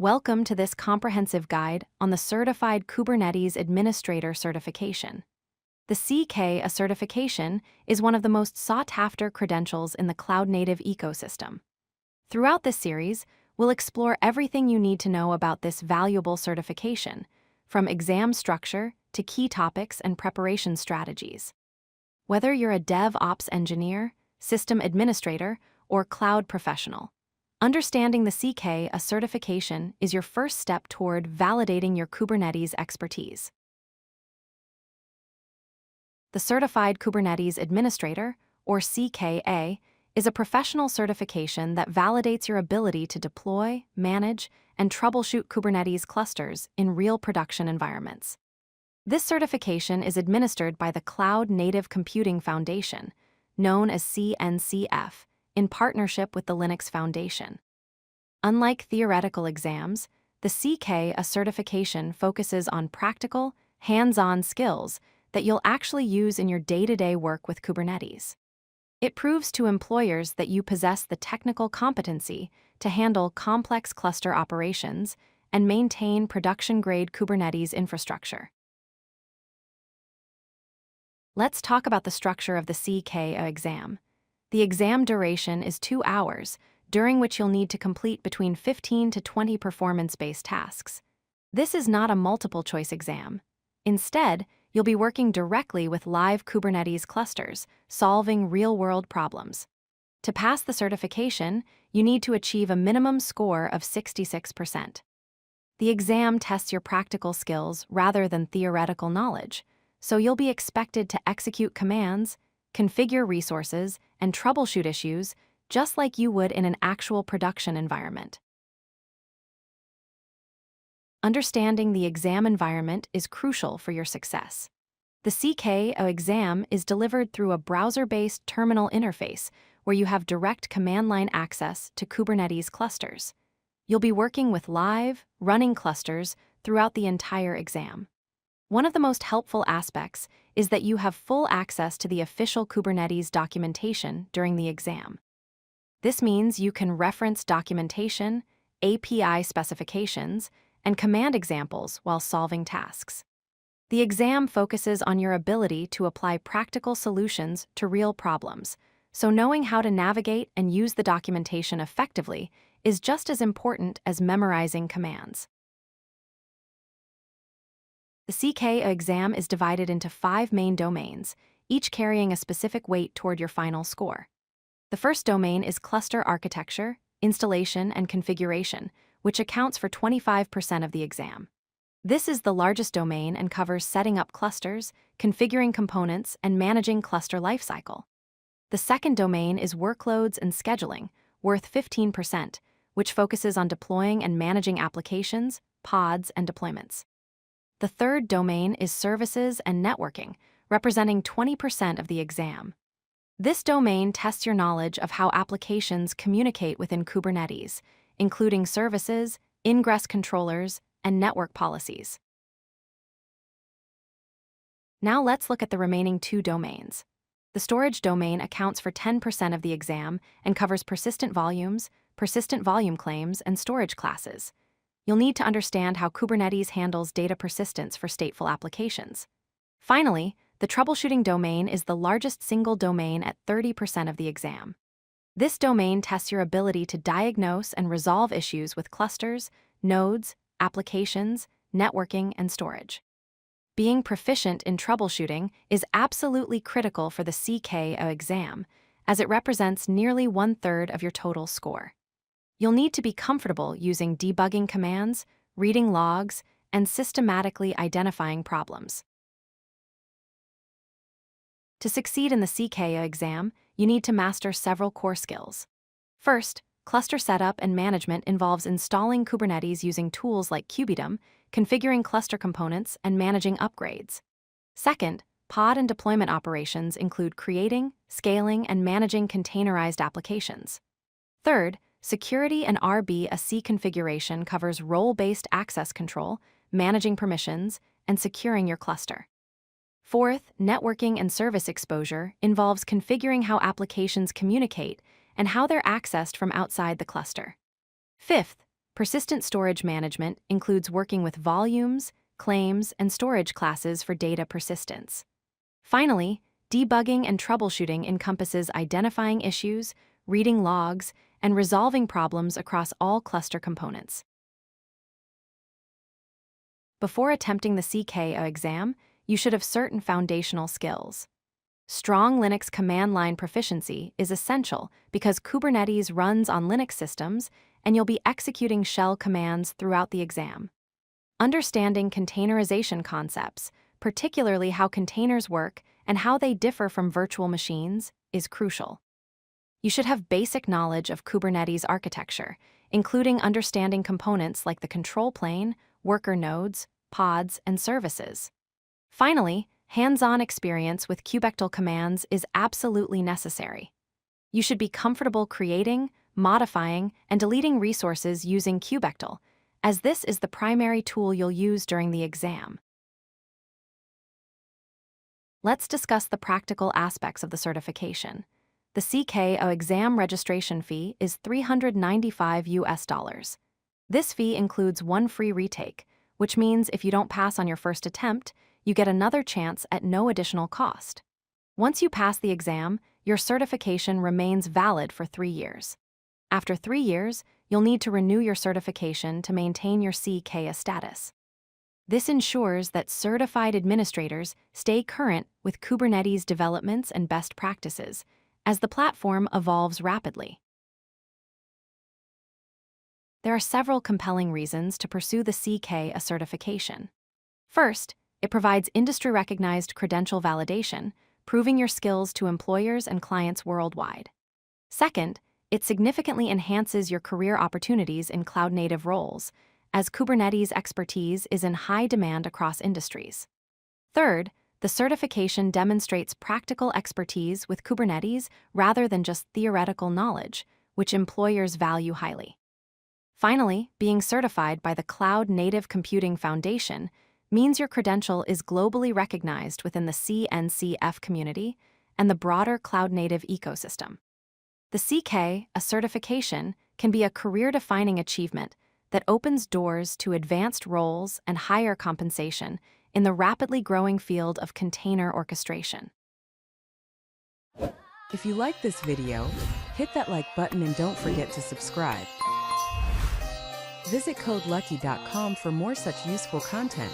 Welcome to this comprehensive guide on the Certified Kubernetes Administrator certification. The CKA certification is one of the most sought-after credentials in the cloud-native ecosystem. Throughout this series, we'll explore everything you need to know about this valuable certification, from exam structure to key topics and preparation strategies. Whether you're a DevOps engineer, system administrator, or cloud professional, understanding the CKA certification is your first step toward validating your Kubernetes expertise. The Certified Kubernetes Administrator, or CKA, is a professional certification that validates your ability to deploy, manage, and troubleshoot Kubernetes clusters in real production environments. This certification is administered by the Cloud Native Computing Foundation, known as CNCF, in partnership with the Linux Foundation. Unlike theoretical exams, the CKA certification focuses on practical, hands-on skills that you'll actually use in your day-to-day work with Kubernetes. It proves to employers that you possess the technical competency to handle complex cluster operations and maintain production-grade Kubernetes infrastructure. Let's talk about the structure of the CKA exam. The exam duration is 2 hours, during which you'll need to complete between 15 to 20 performance-based tasks. This is not a multiple-choice exam. Instead, you'll be working directly with live Kubernetes clusters, solving real-world problems. To pass the certification, you need to achieve a minimum score of 66%. The exam tests your practical skills rather than theoretical knowledge, so you'll be expected to execute commands, configure resources, and troubleshoot issues just like you would in an actual production environment. Understanding the exam environment is crucial for your success. The CKA exam is delivered through a browser-based terminal interface where you have direct command line access to Kubernetes clusters. You'll be working with live, running clusters throughout the entire exam. One of the most helpful aspects is that you have full access to the official Kubernetes documentation during the exam. This means you can reference documentation, API specifications, and command examples while solving tasks. The exam focuses on your ability to apply practical solutions to real problems, so knowing how to navigate and use the documentation effectively is just as important as memorizing commands. The CKA exam is divided into 5 main domains, each carrying a specific weight toward your final score. The first domain is cluster architecture, installation, and configuration, which accounts for 25% of the exam. This is the largest domain and covers setting up clusters, configuring components, and managing cluster lifecycle. The second domain is workloads and scheduling, worth 15%, which focuses on deploying and managing applications, pods, and deployments. The third domain is services and networking, representing 20% of the exam. This domain tests your knowledge of how applications communicate within Kubernetes, including services, ingress controllers, and network policies. Now let's look at the remaining 2 domains. The storage domain accounts for 10% of the exam and covers persistent volumes, persistent volume claims, and storage classes. You'll need to understand how Kubernetes handles data persistence for stateful applications. Finally, the troubleshooting domain is the largest single domain at 30% of the exam. This domain tests your ability to diagnose and resolve issues with clusters, nodes, applications, networking, and storage. Being proficient in troubleshooting is absolutely critical for the CKA exam, as it represents nearly 1/3 of your total score. You'll need to be comfortable using debugging commands, reading logs, and systematically identifying problems. To succeed in the CKA exam, you need to master several core skills. First, cluster setup and management involves installing Kubernetes using tools like Kubedem, configuring cluster components, and managing upgrades. Second, pod and deployment operations include creating, scaling, and managing containerized applications. Third, security and RBAC configuration covers role-based access control, managing permissions, and securing your cluster. Fourth, networking and service exposure involves configuring how applications communicate and how they're accessed from outside the cluster. Fifth, Persistent storage management includes working with volumes, claims, and storage classes for data persistence. Finally, debugging and troubleshooting encompasses identifying issues, reading logs, and resolving problems across all cluster components. Before attempting the CKA exam, you should have certain foundational skills. Strong Linux command line proficiency is essential because Kubernetes runs on Linux systems and you'll be executing shell commands throughout the exam. Understanding containerization concepts, particularly how containers work and how they differ from virtual machines, is crucial. You should have basic knowledge of Kubernetes architecture, including understanding components like the control plane, worker nodes, pods, and services. Finally, hands-on experience with kubectl commands is absolutely necessary. You should be comfortable creating, modifying, and deleting resources using kubectl, as this is the primary tool you'll use during the exam. Let's discuss the practical aspects of the certification. The CKA exam registration fee is $395. This fee includes one free retake, which means if you don't pass on your first attempt, you get another chance at no additional cost. Once you pass the exam, your certification remains valid for 3 years. After 3 years, you'll need to renew your certification to maintain your CKA status. This ensures that certified administrators stay current with Kubernetes developments and best practices as the platform evolves rapidly. There are several compelling reasons to pursue the CKA certification. First, it provides industry-recognized credential validation, proving your skills to employers and clients worldwide. Second, it significantly enhances your career opportunities in cloud-native roles, as Kubernetes expertise is in high demand across industries. Third, the certification demonstrates practical expertise with Kubernetes rather than just theoretical knowledge, which employers value highly. Finally, being certified by the Cloud Native Computing Foundation means your credential is globally recognized within the CNCF community and the broader cloud-native ecosystem. The CKA certification can be a career-defining achievement that opens doors to advanced roles and higher compensation in the rapidly growing field of container orchestration. If you like this video, hit that like button and don't forget to subscribe. Visit codelucky.com for more such useful content.